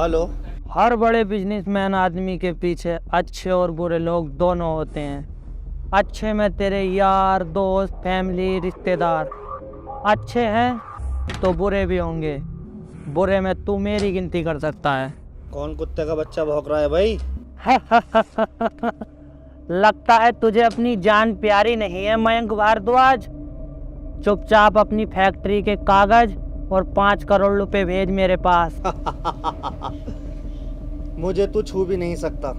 Hello. हर बड़े businessman आदमी के पीछे अच्छे और बुरे लोग दोनों होते हैं। अच्छे में तेरे यार दोस्त फैमिली रिश्तेदार अच्छे हैं तो बुरे भी होंगे। बुरे में तू मेरी गिनती कर सकता है। कौन कुत्ते का बच्चा भौंक रहा है भाई? लगता है तुझे अपनी जान प्यारी नहीं है मयंक भारद्वाज। चुपचाप अपनी फैक्ट्री के कागज और 5 करोड़ रुपए भेज मेरे पास। मुझे तू छू भी नहीं सकता।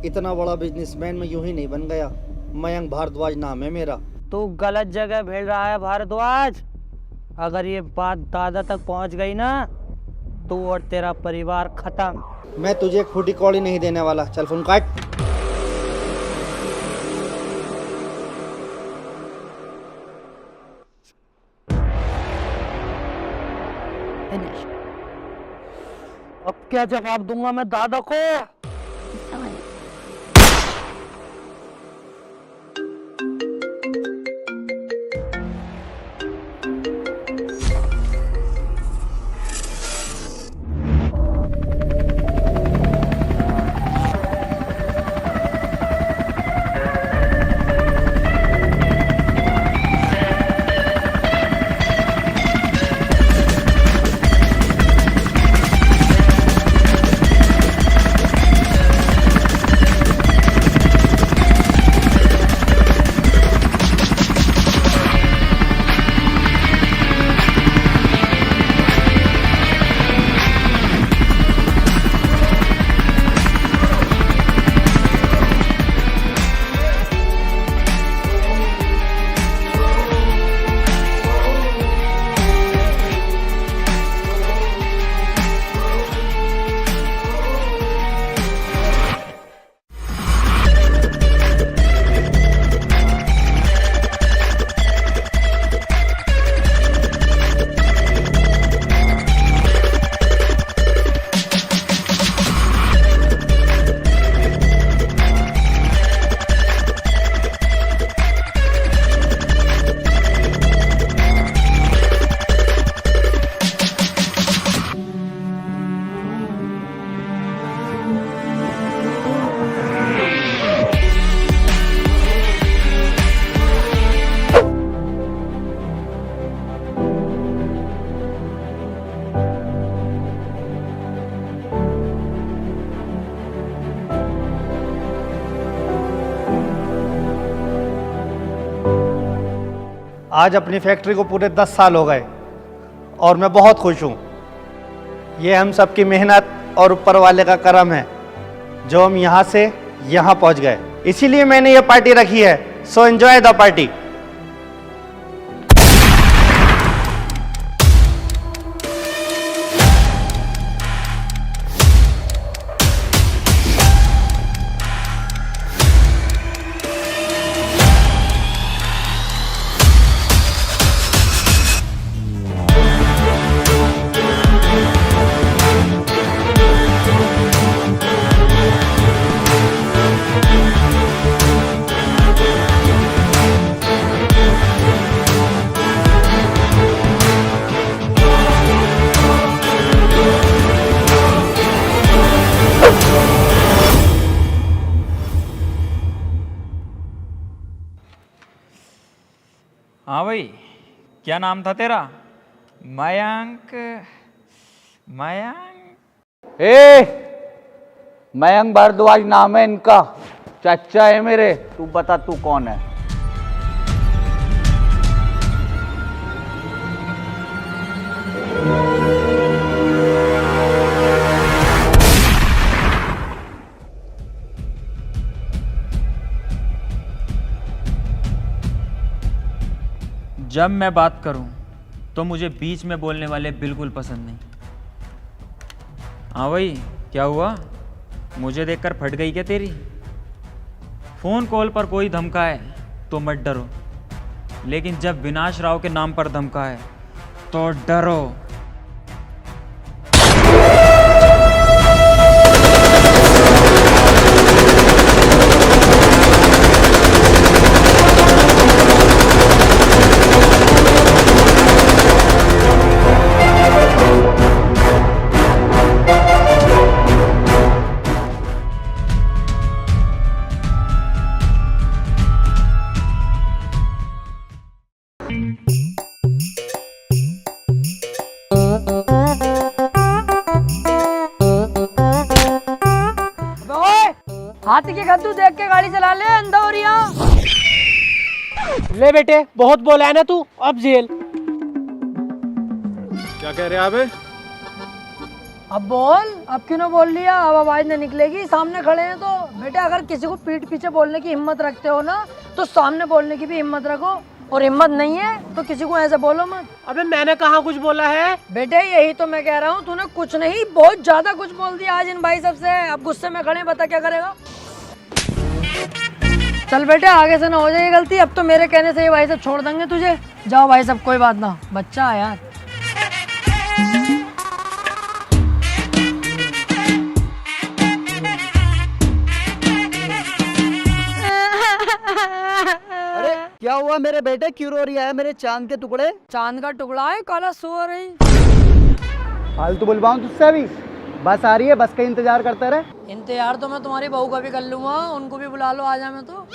इतना बड़ा बिजनेसमैन मैं यूं ही नहीं बन गया। मयंक भारद्वाज नाम है मेरा। तू गलत जगह भेज रहा है भारद्वाज। अगर ये बात दादा तक पहुंच गई ना तू और तेरा परिवार खत्म। मैं तुझे फूटी कौड़ी नहीं देने वाला। चल फोन काट। अब क्या जवाब दूंगा मैं दादा को? आज अपनी फैक्ट्री को पूरे 10 साल हो गए और मैं बहुत खुश हूँ। ये हम सबकी मेहनत और ऊपर वाले का करम है जो हम यहाँ से यहाँ पहुँच गए। इसीलिए मैंने ये पार्टी रखी है। So enjoy the party. हाँ भाई, क्या नाम था तेरा? मयंक? मयंक भारद्वाज नाम है इनका। चाचा है मेरे। तू बता तू कौन है? जब मैं बात करूं तो मुझे बीच में बोलने वाले बिल्कुल पसंद नहीं। हाँ भाई, क्या हुआ? मुझे देखकर फट गई क्या तेरी? फोन कॉल पर कोई धमकाए तो मत डरो, लेकिन जब विनाश राव के नाम पर धमकाए तो डरो। हाथी के कद्दू देख के गाड़ी चला ले अंधा और यहाँ। ले बेटे, बहुत बोला है ना तू, अब जेल। क्या कह रहे हैं आप? अब बोल, अब क्यों ना बोल लिया, अब आवाज नहीं निकलेगी, सामने खड़े हैं तो। बेटे अगर किसी को पीठ पीछे बोलने की हिम्मत रखते हो ना तो सामने बोलने की भी हिम्मत रखो, और हिम्मत नहीं है तो किसी को ऐसे बोलो मत। अबे मैंने कहाँ कुछ बोला है? बेटे यही तो मैं कह रहा हूँ, तूने कुछ नहीं बहुत ज्यादा कुछ बोल दिया आज इन भाई सबसे। अब गुस्से में खड़े हैं, बता क्या करेगा। चल बेटे आगे से ना हो जाए गलती, अब तो मेरे कहने से ये भाई सब छोड़ देंगे तुझे। जाओ भाई सब, कोई बात ना, बच्चा है यार। अरे क्या हुआ मेरे बेटे, क्यों रो रही है मेरे चांद के टुकड़े? चांद का टुकड़ा है, काला सुअर है। फालतू बुलवाऊं तुझसे? अभी बस आ रही है, बस का इंतजार करते रहे। इंतजार तो मैं तुम्हारी बहू का भी कर लूंगा, उनको भी बुला लो, आ जा मैं तो।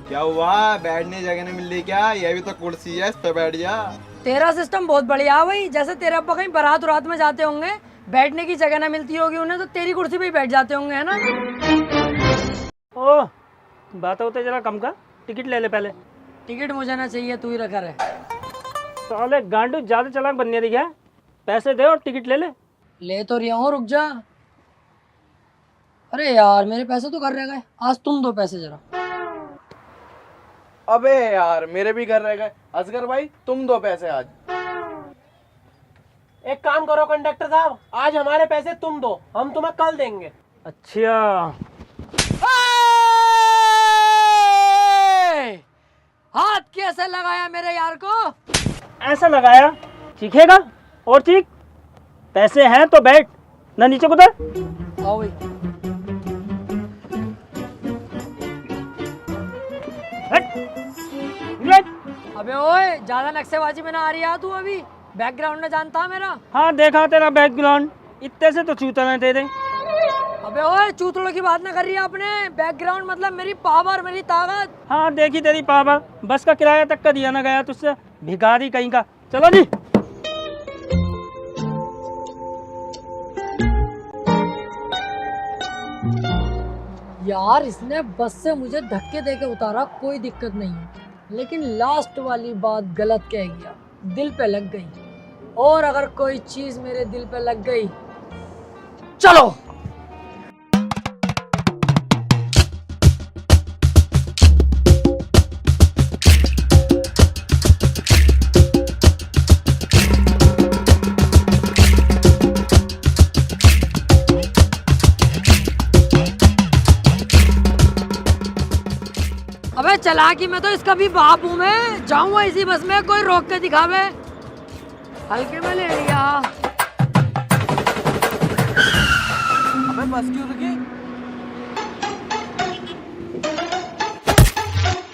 क्या हुआ, बैठने जगह नहीं मिल रही क्या? ये भी तो कुर्सी है, इस पे बैठ जा। तेरा सिस्टम बहुत बढ़िया है भाई, जैसे तेरे अब्बा कहीं बारात उरात में जाते होंगे, बैठने की जगह ना मिलती होगी उन्हें, तो तेरी कुर्सी पे ही बैठ जाते होंगे, है ना? ओ, बात होते जरा कम का, टिकट ले ले पहले। टिकट मुझे ना चाहिए, तू ही रखा रहे। साले गांडू ज्यादा चालाक बनने दिया, पैसे दे और टिकट ले ले। ले तो रिया हूँ, रुक जा। अरे यार मेरे पैसे तो घर रह गए, आज तुम दो पैसे जरा। अबे यार मेरे भी घर रह गए। असगर भाई तुम दो पैसे आज। एक काम करो कंडक्टर साहब, आज हमारे पैसे तुम दो, हम तुम्हें कल देंगे। अच्छा, हाथ कैसे लगाया मेरे यार को? ऐसा लगाया, चीखेगा और चीख। पैसे हैं तो बैठ, ना नीचे कुतर। आओ भाई। अबे ओए, ज्यादा नक्शेबाजी में ना आ रही है तू अभी, बैकग्राउंड में जानता है मेरा। हाँ देखा तेरा बैकग्राउंड, इतने से तो चूता ना दे दे। अबे ओए, चूतड़ों की बात ना कर रही है आपने, बैकग्राउंड मतलब मेरी पावर, मेरी ताकत। हाँ देखी तेरी पावर, बस का किराया तक का दिया ना गया तुझसे, भिखारी कहीं का। चलो जी। यार इसने बस से मुझे धक्के देके उतारा, कोई दिक्कत नहीं है, लेकिन लास्ट वाली बात गलत कह गया, दिल पे लग गई। और अगर कोई चीज मेरे दिल पे लग गई, चलो। अबे चालाकी में तो इसका भी बाप हूँ मैं, जाऊंगा इसी बस में, कोई रोक के दिखावे। हल्के में ले लिया। अबे बस क्यों रुकी?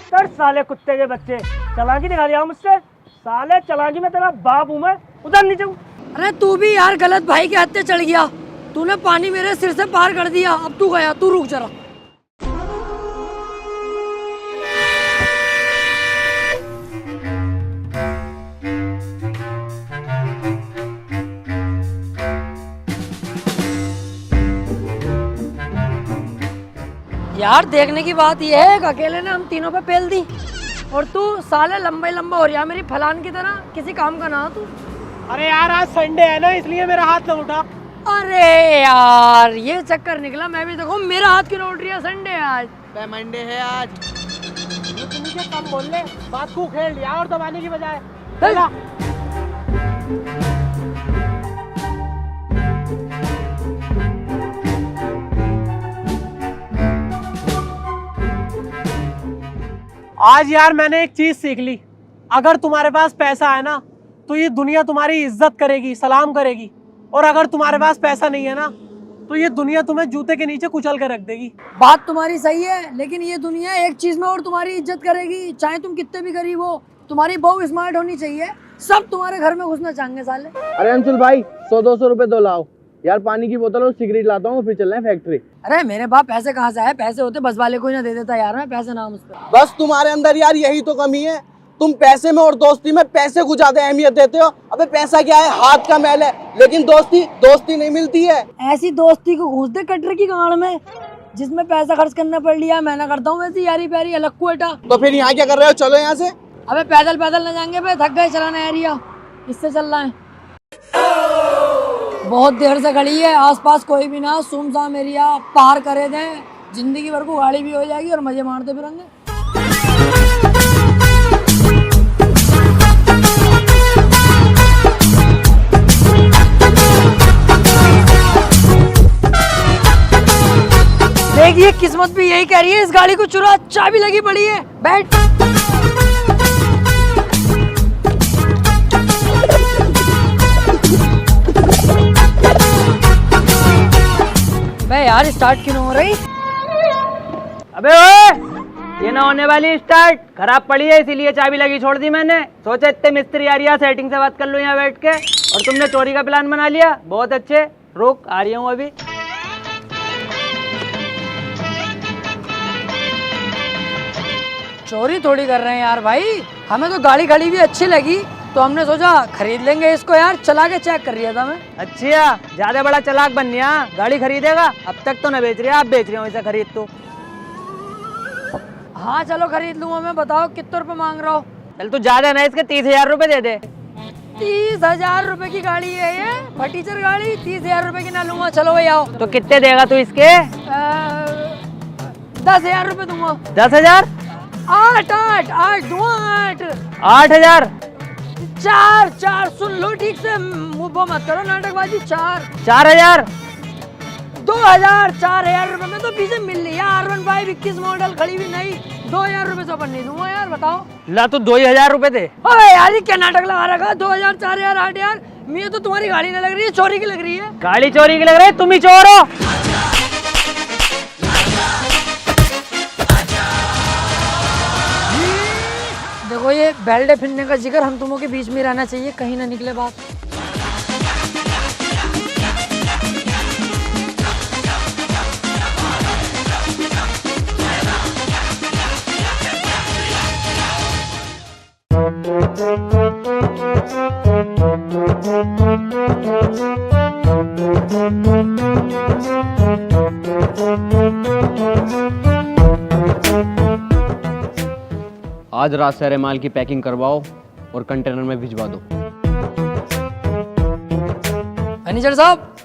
कर साले कुत्ते के बच्चे, चालाकी दिखा दिया मुझसे। साले चालाकी में तेरा बाप हूँ मैं, उधर नीचे। अरे तू भी यार गलत भाई के हत्थे चढ़ गया, तूने पानी मेरे सिर से पार कर दिया, अब तू गया, तू रुक जरा। यार देखने की बात यह है कि अकेले ने हम तीनों पे पेल दी, और तू साले लंबा लंबा हो रहा मेरी फलान की तरह, किसी काम का ना तू। अरे यार आज संडे है ना, इसलिए मेरा हाथ ना उठा। अरे यार ये चक्कर निकला, मैं भी देखो मेरा हाथ क्यों ना उठ रही है, संडे है आज। मंडे है आज। तुम क्या कम बोल ले, बात को खेल लिया और दबाने की बजाय। चला। आज यार मैंने एक चीज सीख ली, अगर तुम्हारे पास पैसा है ना तो ये दुनिया तुम्हारी इज्जत करेगी, सलाम करेगी, और अगर तुम्हारे पास पैसा नहीं है ना तो ये दुनिया तुम्हें जूते के नीचे कुचल कर रख देगी। बात तुम्हारी सही है, लेकिन ये दुनिया एक चीज में और तुम्हारी इज्जत करेगी, चाहे तुम कितने भी गरीब हो, तुम्हारी बहू स्मार्ट होनी चाहिए, सब तुम्हारे घर में घुसना चाहेंगे साले। अरे अंशुल भाई 100-200 रुपए तो लाओ यार, पानी की बोतल और सिगरेट लाता हूँ, फिर चल रहे हैं फैक्ट्री। अरे मेरे बाप पैसे कहाँ से आए? पैसे होते बस वाले को ही ना दे देता यार, मैं पैसे नाम उस पर। बस तुम्हारे अंदर यार यही तो कमी है, तुम पैसे में और दोस्ती में पैसे को ज्यादा अहमियत देते हो। अबे पैसा क्या है, हाथ का मैल है, लेकिन दोस्ती नहीं मिलती है। ऐसी दोस्ती को घुस दे कटर की गाड़ में, जिसमें पैसा खर्च करना पड़ लिया। मैं ना करता हूँ वैसी यारी प्यारी अलग को बेटा। तो फिर यहाँ क्या कर रहे हो, चलो यहाँ से। अबे पैदल पैदल ना जाएंगे बे, थक गए चलाना एरिया, इससे चल रहा है। बहुत देर से खड़ी है, आसपास कोई भी ना, सुमसाम एरिया पार करे दें, जिंदगी भर को गाड़ी भी हो जाएगी और मजे मारते फिरेंगे। देखिए किस्मत भी यही कह रही है, इस गाड़ी को चुरा, चाबी लगी पड़ी है, बैठ। बे यार स्टार्ट क्यों नहीं हो रही? अबे ओए, ये ना होने वाली स्टार्ट, खराब पड़ी है इसीलिए चाबी लगी छोड़ दी मैंने। सोचा इतने मिस्त्री आ रही है, सेटिंग से बात कर लो यहाँ बैठ के, और तुमने चोरी का प्लान बना लिया। बहुत अच्छे, रुक आ रही हूँ अभी। चोरी थोड़ी कर रहे हैं यार भाई, हमें तो गाड़ी खड़ी भी अच्छी लगी तो हमने सोचा खरीद लेंगे इसको यार, चला के चेक कर लिया था मैं। अच्छा, ज्यादा बड़ा चालाक बन गया, गाड़ी खरीदेगा? अब तक तो न बेच रहे, आप बेच रहे हो इसे, खरीद तो। हाँ चलो खरीद लूंगा मैं, बताओ कितने रुपए मांग रहा हो? चल तू ज्यादा ना, इसके 30,000 रुपए दे दे। 30,000 रुपए की गाड़ी है ये, फटीचर गाड़ी, 30,000 रुपए की ना लूंगा। चलो भाई आओ। तो कितने देगा तू इसके? 10,000 रुपए दूंगा। 10,000? 8 दूंगा, 8। 8,000? 4 सुन लो ठीक से, वो मत करो नाटकबाजी। 4,000? 2,000, 4,000 रुपए में तो पीछे मिल रही है R15 21 मॉडल, खड़ी भी नहीं। 2,000 रुपए से ऊपर नहीं दूंगा यार, बताओ। ला तू 2,000 रुपए दे। अबे यार ये क्या नाटक लगा रखा? 2,000, 4,000, 8,000। मुझे तो तुम्हारी गाड़ी नहीं लग रही है, चोरी की लग रही है। गाड़ी चोरी की लग रही है, तुम ही चोर हो। देखो ये बेल्ट फिरने का जिक्र हम तुमों के बीच में रहना चाहिए, कहीं ना निकले बात। आज रात सारे माल की पैकिंग करवाओ और कंटेनर में भिजवा दो। मैनेजर साहब,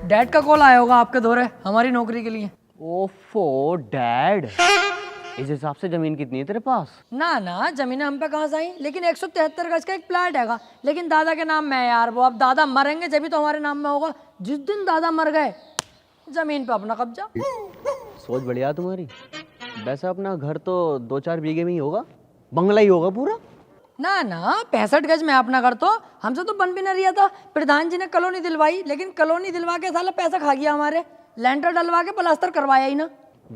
डैड का कॉल आया होगा आपके दौरे हमारी नौकरी के लिए। ओफो डैड, इस हिसाब से जमीन कितनी है तेरे पास? ना जमीन हम पे कहाँ से आई, लेकिन 173 गज का एक प्लाट हैगा, लेकिन दादा के नाम में है यार वो। अब दादा मरेंगे जब भी तो हमारे नाम में होगा। जिस दिन दादा मर गए जमीन पे अपना कब्जा। सोच बढ़िया तुम्हारी। वैसे अपना घर तो 2-4 बीघे में ही होगा, बंगला ही होगा पूरा। ना 65 गज में अपना घर, तो हमसे तो बन भी न रिया था। प्रधान जी ने कॉलोनी दिलवाई, लेकिन कॉलोनी दिलवा के साला पैसा खा गया हमारे, लेंटर डलवा के प्लास्टर करवाया ही ना।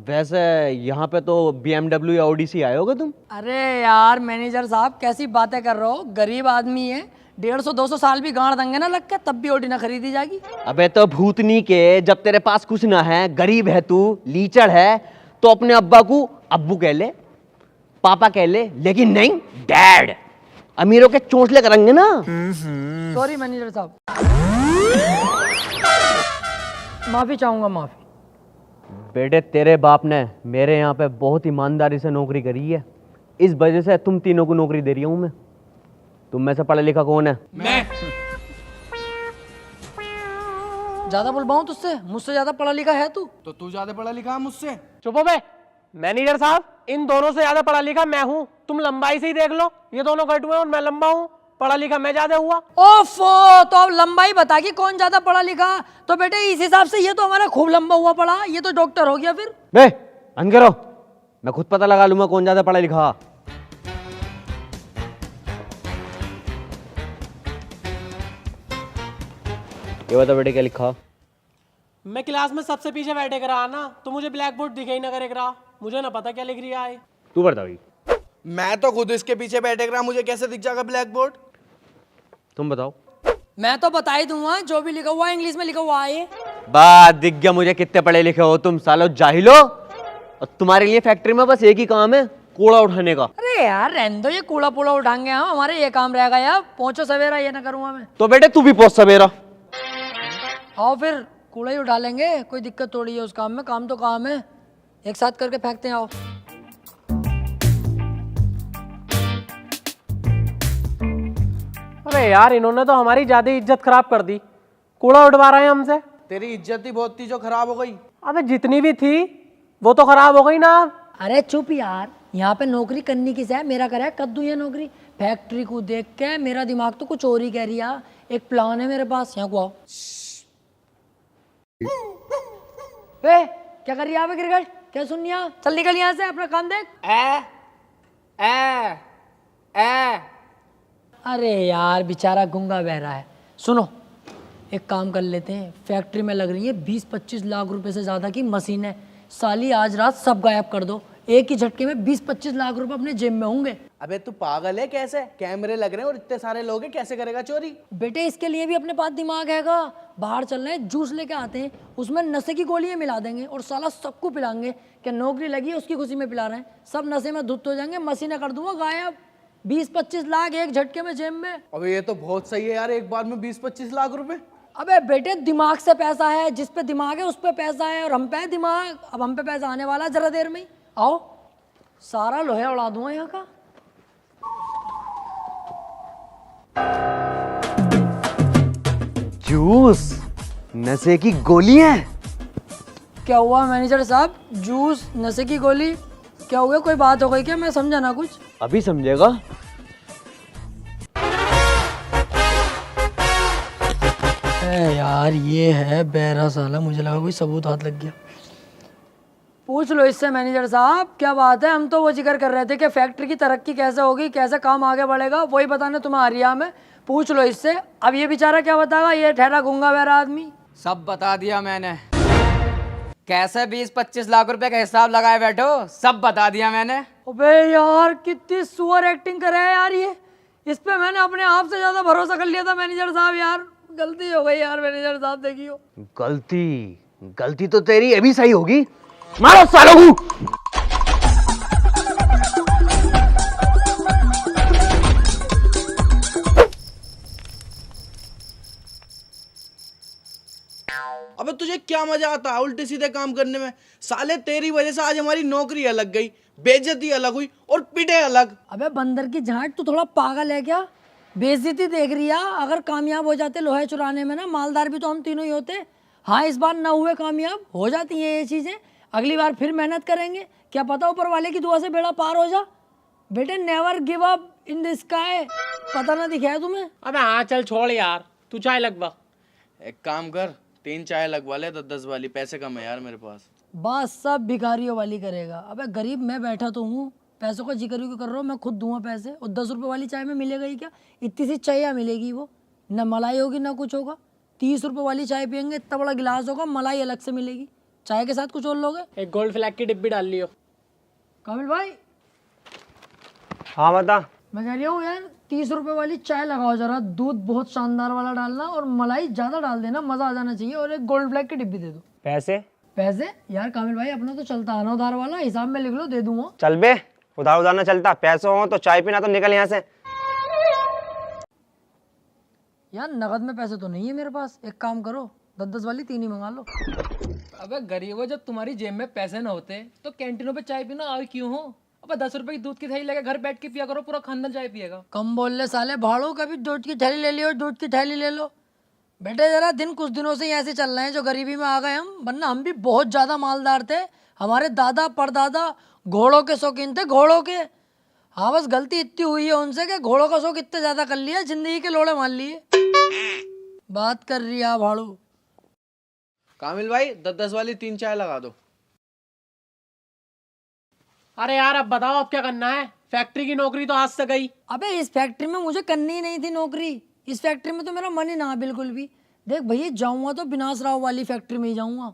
वैसे यहाँ पे तो BMW या ओडिसी आए होगे तुम। अरे यार मैनेजर साहब कैसी बातें कर रहे हो, गरीब आदमी है, 150-200 साल भी गाड़ देंगे ना लग के, तब भी ओडी ना खरीदी जाएगी। अबे तो भूतनी के, जब तेरे पास कुछ ना है, गरीब है तू, लीचड़ है, तो अपने अब्बा को अब्बू कह ले, पापा कह ले, लेकिन नहीं डैड। अमीरों के चोंचले करेंगे ना। सॉरी मैनेजर साहब, माफी चाहूंगा, माफी। बेटे तेरे बाप ने मेरे यहाँ पे बहुत ईमानदारी से नौकरी करी है, इस वजह से तुम तीनों को नौकरी दे रही हूँ मैं। तुम में से पढ़ा लिखा कौन है? मैं। ज्यादा बुलवाऊं तुझसे? मुझसे ज्यादा पढ़ा लिखा है तू? तो तू ज्यादा पढ़ा लिखा है मुझसे। चुप हो बे। मैनेजर साहब, इन दोनों से ज्यादा पढ़ा लिखा मैं हूँ। तुम लंबाई से ही देख लो, ये दोनों घट हुए और मैं लंबा हूँ, पढ़ा लिखा मैं ज्यादा हुआ। ओफो, तो अब लंबाई बता कि कौन ज्यादा पढ़ा लिखा। तो बेटे इस हिसाब से ये तो हमारा खूब लंबा हुआ पढ़ा, ये तो डॉक्टर हो गया फिर। बे बंद करो, मैं खुद पता लगा लूंगा कौन ज्यादा पढ़ा लिखा। ये बता बेटे क्या लिखा? मैं क्लास में सबसे पीछे बैठे कर रहा ना, तो मुझे ब्लैक बोर्ड दिखाई ना करे रहा, मुझे ना पता क्या लिख रहा है। तू बता भाई। मैं तो खुद इसके पीछे बैठे रहा, मुझे कैसे दिख जाएगा ब्लैक बोर्ड? तुम बताओ। मैं तो बता ही दूंगा, जो भी लिखा हुआ है इंग्लिश में लिखा हुआ है ये। बात दिख गया मुझे कितने पढ़े लिखे हो तुम सालो जाहिलो। और तुम्हारे लिए फैक्ट्री में बस एक ही काम है, कूड़ा उठाने का। अरे यार रहने दो, ये कूड़ा पूड़ा उठाएंगे हम, हमारे ये काम रहेगा यार। पहुंचो सवेरा, ये ना करूंगा मैं। तो बेटे तू भी पहुंच सवेरा। आओ फिर कूड़ा ही उठा लेंगे, कोई दिक्कत थोड़ी है उस काम में। काम तो काम है, एक साथ करके फेंकते हैं। आओ। अरे यार इन्होंने तो हमारी ज्यादा इज्जत खराब कर दी, कूड़ा उठवा रहे हैं हमसे। तेरी इज्जत ही बहुत थी जो खराब हो गई। अबे जितनी भी थी वो तो खराब हो गई ना। अरे चुप यार, यहाँ पे नौकरी करनी किस है? मेरा करा है कद्दू ये नौकरी। फैक्ट्री को देख के मेरा दिमाग तो कुछ और ही कह रही है। एक प्लान है मेरे पास, यहाँ को आओ। वे क्या कर रही है क्रिकेट? क्या सुन रही है? चल निकल यहाँ से, अपना काम देख। अरे यार बेचारा गूंगा बह रहा है। सुनो एक काम कर लेते हैं, फैक्ट्री में लग रही है 20-25 लाख रुपए से ज़्यादा की मशीन है। साली आज रात सब गायब कर दो, एक ही झटके में 20-25 लाख रुपए अपने जेब में होंगे। अबे तू पागल है? कैसे? कैमरे लग रहे हैं और इतने सारे लोग हैं, कैसे करेगा चोरी? बेटे इसके लिए भी अपने पास दिमाग हैगा। बाहर चल रहे हैं, जूस लेके आते हैं, उसमें नशे की गोलियां मिला देंगे और साला सबको पिलाएंगे। क्या नौकरी लगी है उसकी खुशी में पिला रहे हैं, सब नशे में धुत हो जाएंगे। मशीनें कर दूंगा गायब, 20-25 लाख एक झटके में जेब में। अबे ये तो बहुत सही है यार, एक बार में 20-25 लाख रुपए। अबे बेटे दिमाग से पैसा है, जिस पे दिमाग है उस पे पैसा है, और हम पे है दिमाग। अब हम पे पैसा आने वाला है जरा देर में ही। आओ सारा लोहा उड़ा दूंगा यहाँ का। जूस, नशे की गोलियां। क्या हुआ मैनेजर साहब? जूस, नशे की गोली, क्या हुआ? कोई बात हो गई क्या? मैं समझा ना कुछ। अभी समझेगा। यार ये है बहरा साला, मुझे लगा कोई सबूत हाथ लग गया। पूछ लो इससे मैनेजर साहब, क्या बात है? हम तो वो जिक्र कर रहे थे कि फैक्ट्री की तरक्की कैसे होगी, कैसे काम आगे बढ़ेगा, वही बताने तुम्हें आ रही है हमें। पूछ लो इससे। अब ये बेचारा क्या बताएगा, ये ठहरा गूंगा बहरा आदमी। सब बता दिया मैंने, कैसे 20-25 लाख रुपए का हिसाब लगाए बैठो, सब बता दिया मैंने। अबे यार कितनी सुअर एक्टिंग करे है यार ये। इस पे मैंने अपने आप से ज्यादा भरोसा कर लिया था मैनेजर साहब। यार गलती हो गई यार मैनेजर साहब, देखियो। गलती तो तेरी अभी सही होगी। मारो सालों को। अबे तुझे क्या मजा आता है उल्टे सीधे काम करने में? साले तेरी वजह से आज हमारी नौकरी अलग गई, बेइज्जती अलग हुई और पिटे अलग। अबे बंदर की झाट, तू थोड़ा पागल है क्या? बेइज्जती देख रही है? अगर कामयाब हो जाते लोहे चुराने में ना, मालदार भी तो हम तीनों ही होते। हाँ इस बार ना हुए कामयाब, हो जाती हैं ये चीजें। अगली बार फिर मेहनत करेंगे, क्या पता ऊपर वाले की दुआ से बेड़ा पार हो जा। बेटे never give up in the sky, पता ना दिखाया तुम्हें? अबे हाँ चल छोड़ यार, तू चाय लगवा। एक काम कर, 3 चाय लगवा ले 10-10 वाली, पैसे कम है यार मेरे पास। बस सब भिखारियों वाली करेगा। अबे गरीब मैं बैठा तो हूँ, पैसों का जिक्र क्यों कर रहा हूँ? मैं खुद दूंगा पैसे। और 10 रुपये वाली चाय में मिलेगा ही क्या? इतनी सी चाय मिलेगी, वो ना मलाई होगी ना कुछ होगा। 30 रुपये वाली चाय पियेंगे, इतना बड़ा गिलास होगा, मलाई अलग से मिलेगी। चाय के साथ कुछ और लोगे? एक गोल्ड फ्लैग की डिब्बी डाल लियो। कामिल भाई। हाँ बता। मैं कह रही हूँ यार 30 रुपये वाली चाय लगाओ जरा, दूध बहुत शानदार वाला डालना और मलाई ज़्यादा डाल देना, मज़ा आ जाना चाहिए। और एक गोल्ड फ्लैग की डिब्बी दे दो। पैसे? पैसे यार कामिल भाई अपना तो चलता है ना उधार वाला, हिसाब में लिख लो, दे दूंगा। चल बे, उधार ना चलता, पैसे हो तो चाय पीना, तो निकल यहाँ से। यार नगद में पैसे तो नहीं है मेरे पास, एक काम करो 10-10 वाली 3 ही मंगा लो। अबे गरीबों, जब तुम्हारी जेब में पैसे न होते तो कैंटीनों पे चाय पीना आए क्यों हो? अबे 10 रुपए की दूध की थैली लेके घर बैठ के पिया करो, पूरा खानदान चाय पिएगा। कम बोल ले साले भाड़ो, कभी दूध की थैली ले लियो, दूध की थैली ले लो। बेटे जरा दिन कुछ दिनों से ही ऐसे चल रहे हैं जो गरीबी में आ गए हम, वरना हम भी बहुत ज़्यादा मालदार थे। हमारे दादा परदादा घोड़ों के शौकीन थे, घोड़ों के। हाँ बस गलती इतनी हुई है उनसे कि घोड़ों का शौक इतने ज़्यादा कर लिया, जिंदगी के लोड़े मान लिए। बात कर रही है भाड़ू। कामिल भाई 10-10 वाली 3 चाय लगा दो। अरे यार अब बताओ अब क्या करना है? फैक्ट्री की नौकरी तो आज से गई। अबे इस फैक्ट्री में मुझे करनी ही नहीं थी नौकरी, इस फैक्ट्री में तो मेरा मन ही ना बिल्कुल भी। देख भैया जाऊंगा तो विनाश राव वाली फैक्ट्री में ही जाऊंगा।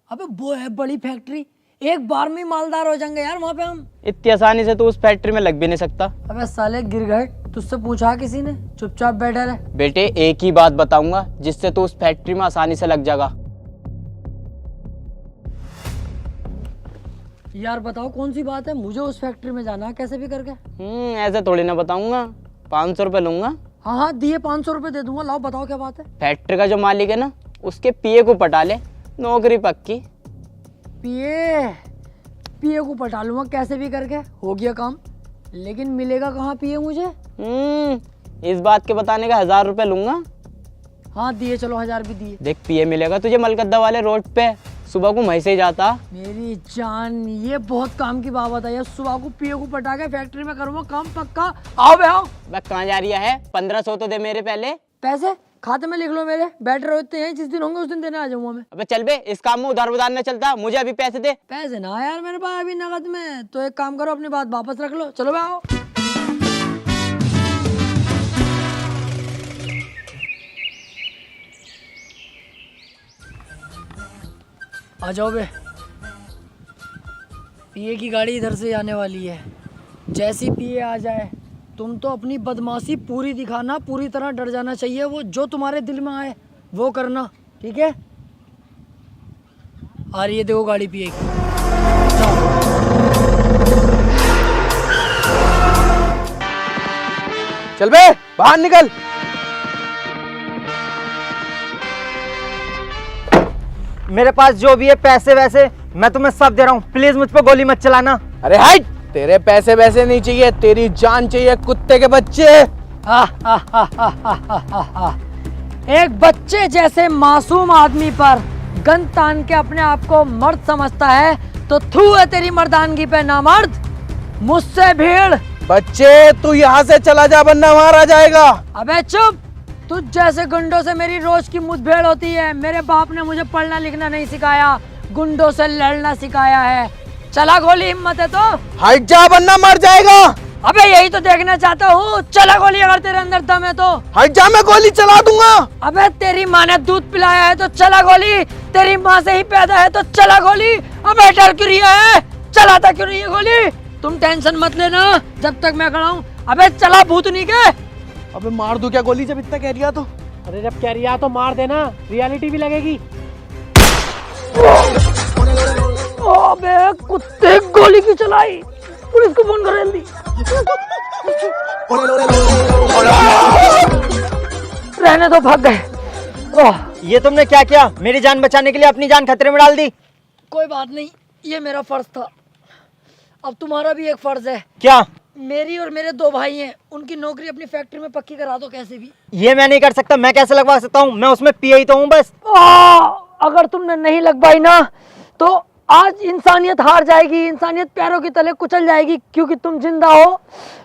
अबे वो है बड़ी फैक्ट्री, एक बार में ही मालदार हो जाएंगे यार वहाँ पे हम। इतनी आसानी से तो उस फैक्ट्री में लग भी नहीं सकता। अबे साले गिरगट, तुझसे पूछा किसी ने? चुपचाप बैठा रहे। बेटे एक ही बात बताऊंगा जिससे तू उस फैक्ट्री में आसानी से लग जाएगा। यार बताओ कौन सी बात है? मुझे उस फैक्ट्री में जाना है कैसे भी करके। ऐसे थोड़ी ना बताऊंगा। 500 रुपये लूंगा। हाँ हाँ दिए 500 रुपये दे दूंगा। लाओ बताओ क्या बात है। फैक्ट्री का जो मालिक है ना, उसके पीए को पटा ले, नौकरी पक्की। पीए को पटा लूंगा कैसे भी करके, हो गया काम। लेकिन मिलेगा कहाँ पीए मुझे? इस बात के बताने का 1000 रुपये लूंगा। हाँ दिए, चलो 1000 भी दिए। देख पीए मिलेगा तुझे मलकद्दा वाले रोड पे, सुबह को वहीं से ही जाता। मेरी जान ये बहुत काम की बात है। सुबह को पीए को पटा के फैक्ट्री में करूंगा काम पक्का। आओ बे आओ। बस कहाँ जा रही है? 1500 तो दे मेरे पहले। पैसे खाते में लिख लो मेरे, बैठ रहे होते हैं, जिस दिन होंगे उस दिन देने आ जाऊंगा मैं। अबे चल बे, इस काम में उधार उधार न चलता, मुझे अभी पैसे दे। पैसे ना यार मेरे पास अभी नगद में। तो एक काम करो, अपनी बात वापस रख लो। चलो बे आओ। आ जाओ बे। पीए की गाड़ी इधर से आने वाली है। जैसी पीए आ जाए तुम तो अपनी बदमाशी पूरी दिखाना, पूरी तरह डर जाना चाहिए। वो जो तुम्हारे दिल में आए वो करना, ठीक है? आ रही है देखो गाड़ी पीए की। चल बे बाहर निकल। मेरे पास जो भी है पैसे वैसे मैं तुम्हें सब दे रहा हूँ, प्लीज मुझ पर गोली मत चलाना। अरे हट, तेरे पैसे वैसे नहीं चाहिए, तेरी जान चाहिए कुत्ते के बच्चे। एक बच्चे जैसे मासूम आदमी पर गन तान के अपने आप को मर्द समझता है तो थू है तेरी मर्दानगी पे नामर्द। मुझसे भीड़। बच्चे तू यहाँ से चला जा वरना मारा जाएगा। अबे चुप। तुझ जैसे गुंडों से मेरी रोज की मुठभेड़ होती है। मेरे बाप ने मुझे पढ़ना लिखना नहीं सिखाया, गुंडों से लड़ना सिखाया है। चला गोली, हिम्मत है तो हट जा वरना मर जाएगा। अबे यही तो देखना चाहता हूँ। चला गोली, अगर तेरे अंदर दम है तो। हट जा, मैं गोली चला दूंगा। अबे तेरी माँ ने दूध पिलाया है तो चला गोली, तेरी माँ से ही पैदा है तो चला गोली। अबे डर क्यों रही है? चलाता क्यों नहीं है गोली? तुम टेंशन मत लेना जब तक मैं खड़ा हूँ। अबे चला भूतनी के। अबे मार दूं क्या गोली जब इतना कह रिया तो? अरे जब कह रही है तो मार देना, रियलिटी भी लगेगी। अबे कुत्ते गोली की चलाई। पुलिस को फोन कर जल्दी। रहने दो, भाग गए। ये तुमने क्या किया? मेरी जान बचाने के लिए अपनी जान खतरे में डाल दी। कोई बात नहीं, ये मेरा फर्ज था। अब तुम्हारा भी एक फर्ज है। क्या? मेरी और मेरे 2 भाई हैं, उनकी नौकरी अपनी फैक्ट्री में पक्की करा दो कैसे भी। ये मैं नहीं कर सकता। मैं कैसे लगवा सकता हूँ? मैं उसमें पीए ही तो हूँ बस। अगर तुमने नहीं लगवाई ना तो आज इंसानियत हार जाएगी, इंसानियत पैरों की तले कुचल जाएगी। क्योंकि तुम जिंदा हो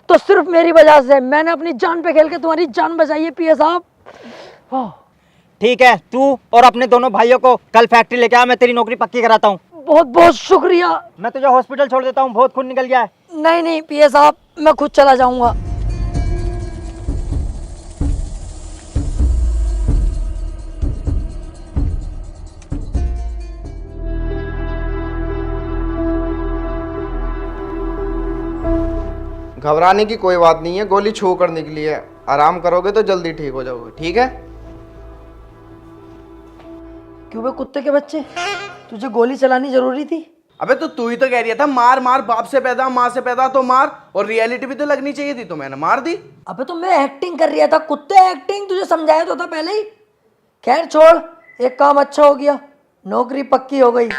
तो सिर्फ मेरी वजह से। मैंने अपनी जान पे खेल के तुम्हारी जान बचाई है पीए साहब। ठीक है, तू और अपने दोनों भाइयों को कल फैक्ट्री लेके आ, मैं तेरी नौकरी पक्की कराता हूँ। बहुत बहुत शुक्रिया। मैं तुझे हॉस्पिटल छोड़ देता हूँ, बहुत खून निकल गया है। नहीं नहीं पीए साहब, मैं खुद चला जाऊंगा। घबराने की कोई बात नहीं है, गोली छू कर निकली है। आराम करोगे तो जल्दी ठीक हो जाओगे, ठीक है? क्यों बे कुत्ते के बच्चे, तुझे गोली चलानी जरूरी थी? अबे तो तू ही तो कह रही था मार मार, बाप से पैदा माँ से पैदा तो मार, और रियलिटी भी तो लगनी चाहिए थी, तो मैंने मार दी। अबे तो मैं एक्टिंग कर रहा था कुत्ते, एक्टिंग तुझे समझाया तो था पहले ही। खैर छोड़, एक काम अच्छा हो गया, नौकरी पक्की हो गई।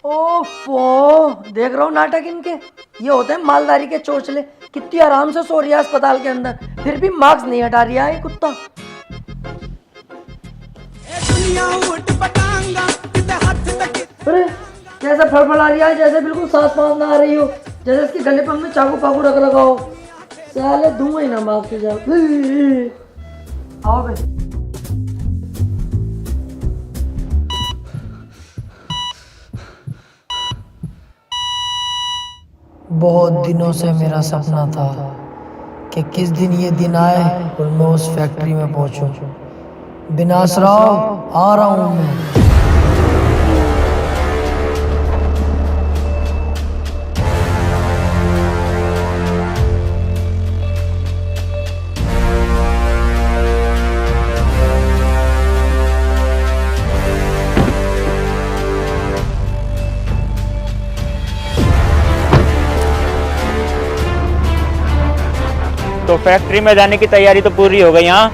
ओफो, देख रहा हूँ नाटक इनके। ये होते हैं मालदारी के चोचले। कितनी आराम से सो रही है अस्पताल के अंदर, फिर भी मार्क्स नहीं हटा रहा है कुत्ता। अरे कैसा फड़फड़ा रही है, जैसे बिल्कुल सांस पास ना आ रही हो, जैसे इसके गले पर हमने चाकू पाकू रख लगा हो। साले धुआं ही ना माफ के जाओ। आओ बे। बहुत दिनों से मेरा सपना था कि किस दिन ये दिन आए और मैं उस फैक्ट्री में पहुंचूं। विनाशराव, आ रहा हूं मैं। तो फैक्ट्री में जाने की तैयारी तो पूरी हो गई। हाँ,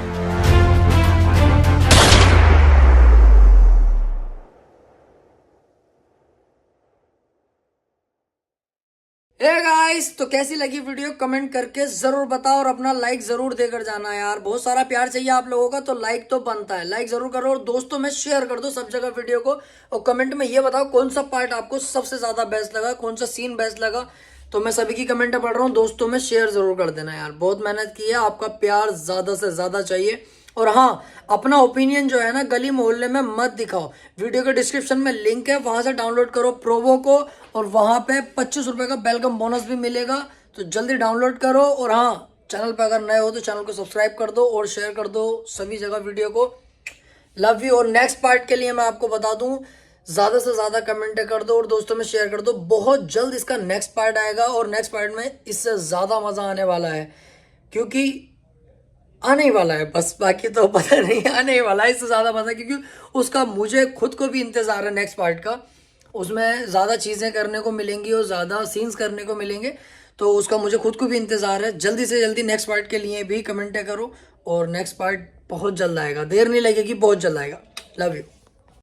हे गाइस, तो कैसी लगी वीडियो कमेंट करके जरूर बताओ और अपना लाइक जरूर देकर जाना यार। बहुत सारा प्यार चाहिए आप लोगों का, तो लाइक तो बनता है, लाइक जरूर करो और दोस्तों में शेयर कर दो सब जगह वीडियो को। और कमेंट में ये बताओ कौन सा पार्ट आपको सबसे ज्यादा बेस्ट लगा, कौन सा सीन बेस्ट लगा। तो मैं सभी की कमेंट पढ़ रहा हूँ, दोस्तों में शेयर जरूर कर देना यार। बहुत मेहनत की है, आपका प्यार ज्यादा से ज्यादा चाहिए। और हाँ, अपना ओपिनियन जो है ना गली मोहल्ले में मत दिखाओ। वीडियो के डिस्क्रिप्शन में लिंक है, वहां से डाउनलोड करो प्रोवो को, और वहां पे 25 रुपए का वेलकम बोनस भी मिलेगा। तो जल्दी डाउनलोड करो। और हाँ, चैनल पे अगर नए हो तो चैनल को सब्सक्राइब कर दो और शेयर कर दो सभी जगह वीडियो को। Love you. और नेक्स्ट पार्ट के लिए मैं आपको बता दूं, ज्यादा से ज्यादा कमेंट कर दो और दोस्तों में शेयर कर दो। बहुत जल्द इसका नेक्स्ट पार्ट आएगा और नेक्स्ट पार्ट में इससे ज्यादा मजा आने वाला है, क्योंकि आने ही वाला है बस, बाकी तो पता नहीं, आने ही वाला है इससे ज्यादा मजा, क्योंकि उसका मुझे खुद को भी इंतजार है नेक्स्ट पार्ट का। उसमें ज्यादा चीजें करने को मिलेंगी और ज्यादा सीन्स करने को मिलेंगे, तो उसका मुझे खुद को भी इंतजार है। जल्दी से जल्दी नेक्स्ट पार्ट के लिए भी कमेंट करो और नेक्स्ट पार्ट बहुत जल्द आएगा, देर नहीं लगेगी, बहुत जल्द आएगा। Love you.